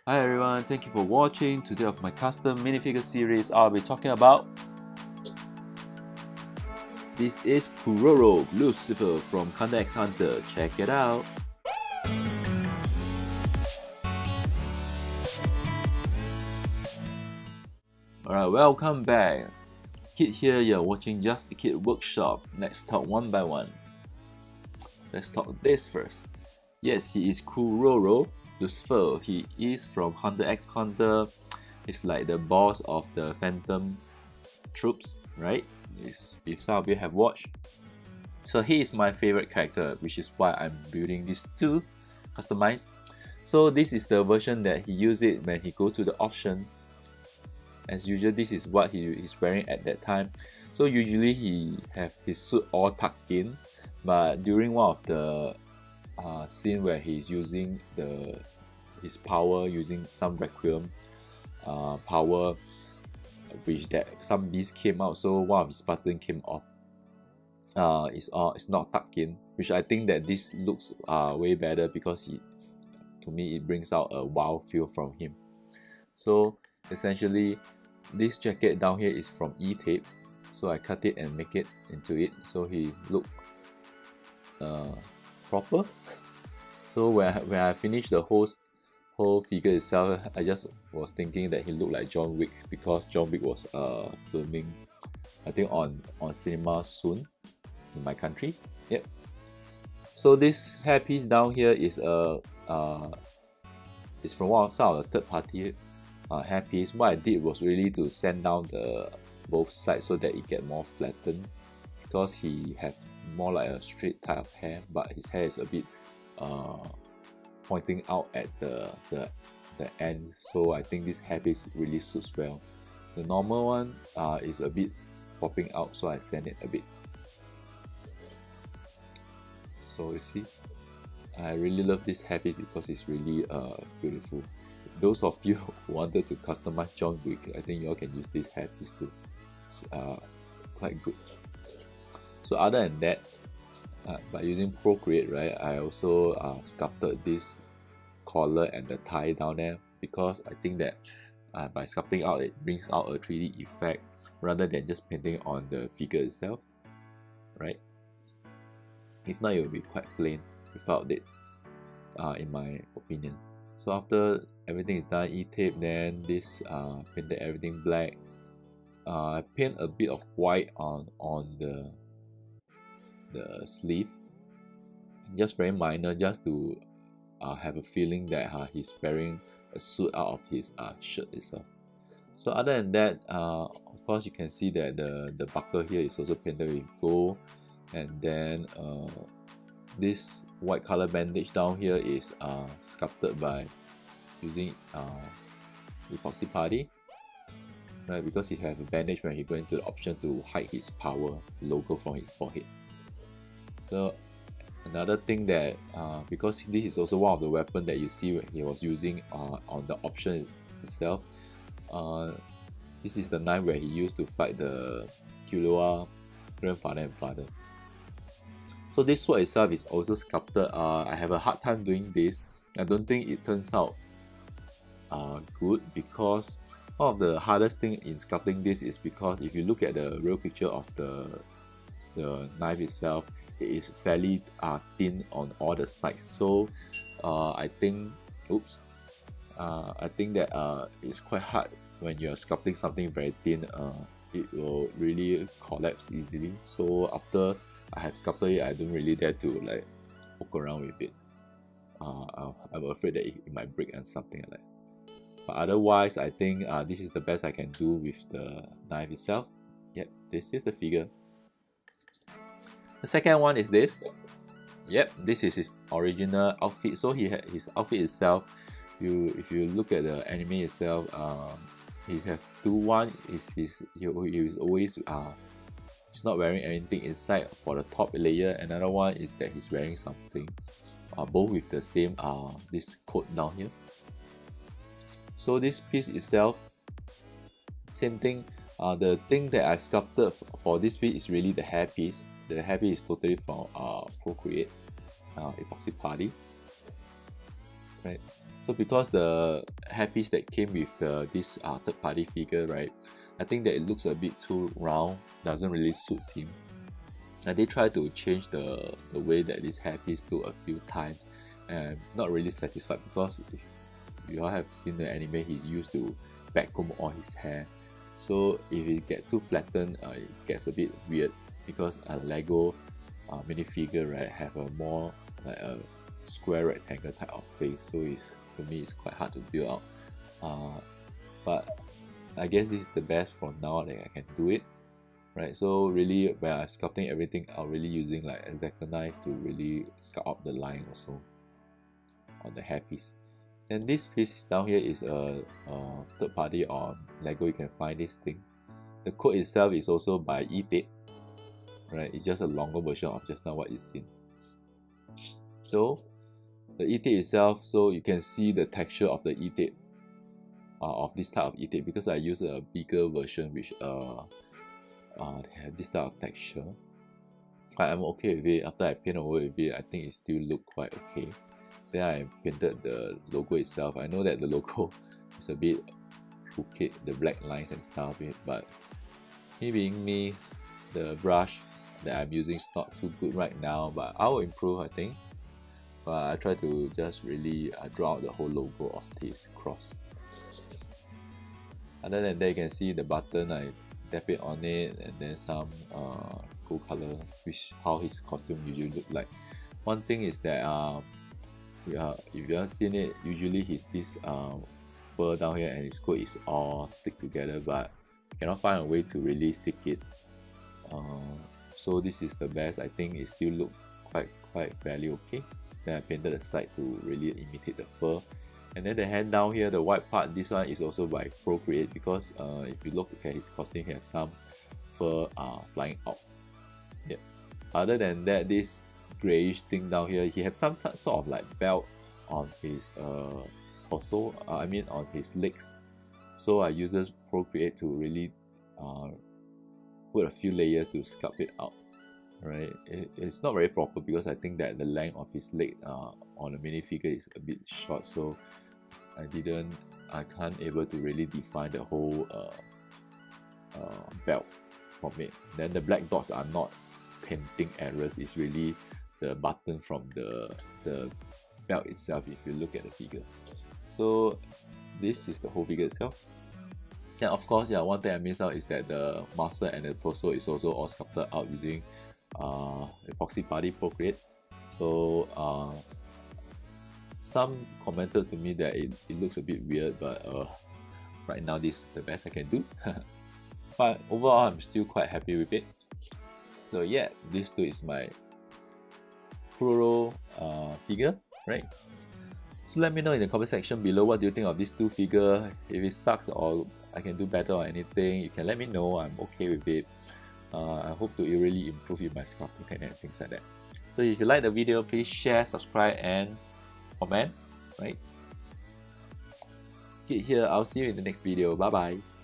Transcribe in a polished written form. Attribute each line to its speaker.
Speaker 1: Hi everyone, thank you for watching. Today of my custom minifigure series, I'll be talking about this is Kuroro Lucilfer from Hunter x Hunter. Check it out. Alright, welcome back. Kid here, you're watching Juzakidt Workshop. Let's talk one by one. Let's talk this first. Yes, he is Kuroro Lucilfer. He is from Hunter x Hunter. He's like the boss of the Phantom troops, right? If some of you have watched. So he is my favorite character, which is why I'm building these two customized. So this is the version that he used it when he go to the auction. As usual, this is what he's wearing at that time. So usually he have his suit all tucked in, but during one of the scene where he's using his power, using some requiem power, which that some beast came out, so one of his button came off. It's not tucked in, which I think that this looks way better because to me it brings out a wow feel from him. So essentially, this jacket down here is from E-tape, so I cut it and make it into it, so he look proper. So when I finished the whole figure itself, I just was thinking that he looked like John Wick because John Wick was filming, I think on cinema soon in my country. Yep. So this hairpiece down here is from some of the third party hairpiece. What I did was really to sand down both sides so that it get more flattened, because he have more like a straight type of hair, but his hair is a bit pointing out at the end. So I think this hairpiece really suits well. The normal one is a bit popping out, so I sand it a bit. So you see, I really love this hairpiece because it's really beautiful. Those of you who wanted to customize John Wick, I think you all can use this hairpiece too. It's quite good. So other than that, by using ProCreate, right, I also sculpted this collar and the tie down there, because I think that by sculpting out, it brings out a 3D effect rather than just painting on the figure itself, right? If not, it will be quite plain without it, in my opinion. So after everything is done, E-tape, then this painted everything black. I paint a bit of white on the sleeve, just very minor, just to have a feeling that he's wearing a suit out of his shirt itself. So other than that, of course you can see that the buckle here is also painted with gold, and then this white color bandage down here is sculpted by using Epoxy Putty, right, because he have a bandage when he go into the option to hide his power logo from his forehead. So another thing that because this is also one of the weapons that you see when he was using on the option itself, this is the knife where he used to fight the Killua grandfather and father. So this sword itself is also sculpted. I have a hard time doing this. I don't think it turns out good, because one of the hardest thing in sculpting this is because if you look at the real picture of the knife itself, it is fairly thin on all the sides. So I think that it's quite hard when you're sculpting something very thin. It will really collapse easily. So after I have sculpted it, I don't really dare to like poke around with it. I'm afraid that it might break and something like that. But otherwise, I think this is the best I can do with the knife itself. Yep, this is the figure. The second one is this. Yep, this is his original outfit. So his outfit itself, if you look at the anime itself, he have two. One is he is always he's not wearing anything inside for the top layer. Another one is that he's wearing something, both with the same this coat down here. So this piece itself, same thing. The thing that I sculpted for this piece is really the hair piece. The hair piece is totally from ProCreate, Epoxy Putty, right? So because the hairpiece that came with this third party figure, right, I think that it looks a bit too round, doesn't really suit him. And they try to change the way that this hairpiece look a few times, and not really satisfied, because if you all have seen the anime, he's used to backcomb all his hair. So if it gets too flattened, it gets a bit weird, because a Lego minifigure, right, have a more like a square rectangle type of face. So to me it's quite hard to build out. But I guess this is the best for now that I can do it. Right, so really when I'm sculpting everything, I'm really using like a X-Acto knife to really sculpt out the line also on the hairpiece. And this piece down here is a third party on Lego. You can find this thing. The code itself is also by E-tape. Right, it's just a longer version of just now what you've seen. So the E-tape itself, so you can see the texture of the E-tape, of this type of E-tape, because I use a bigger version which they have this type of texture. I'm okay with it. After I paint over with it, I think it still look quite okay. Then I painted the logo itself. I know that the logo is a bit crooked, the black lines and stuff, but me being me, the brush that I'm using is not too good right now, but I will improve, I think. But I try to just really draw out the whole logo of this cross. Other than that, you can see the button, I tap it on it, and then some gold color, which how his costume usually look like. One thing is that if you have seen it, usually he's this fur down here and his coat is all stick together, but I cannot find a way to really stick it. So this is the best. I think it still look quite fairly okay. Then I painted the side to really imitate the fur. And then the hand down here, the white part, this one is also by ProCreate, because if you look at his costume, he has some fur flying out. Yeah. Other than that, this grayish thing down here, he has some sort of like belt on his torso, I mean on his legs. So I use ProCreate to really put a few layers to sculpt it out. Right, it's not very proper, because I think that the length of his leg on the minifigure is a bit short, so I can't able to really define the whole belt from it. Then the black dots are not painting errors, it's really the button from the belt itself if you look at the figure. So this is the whole figure itself. And of course, yeah, one thing I missed out is that the muscle and the torso is also all sculpted out using Epoxy Putty ProCreate. So some commented to me that it looks a bit weird, but right now this is the best I can do. But overall, I'm still quite happy with it. So yeah, this too is my Kuroro figure, right? So let me know in the comment section below, what do you think of these two figures? If it sucks or I can do better or anything, you can let me know. I'm okay with it. I hope to really improve in my sculpting and things like that. So if you like the video, please share, subscribe and comment, right? Get here, I'll see you in the next video. Bye bye.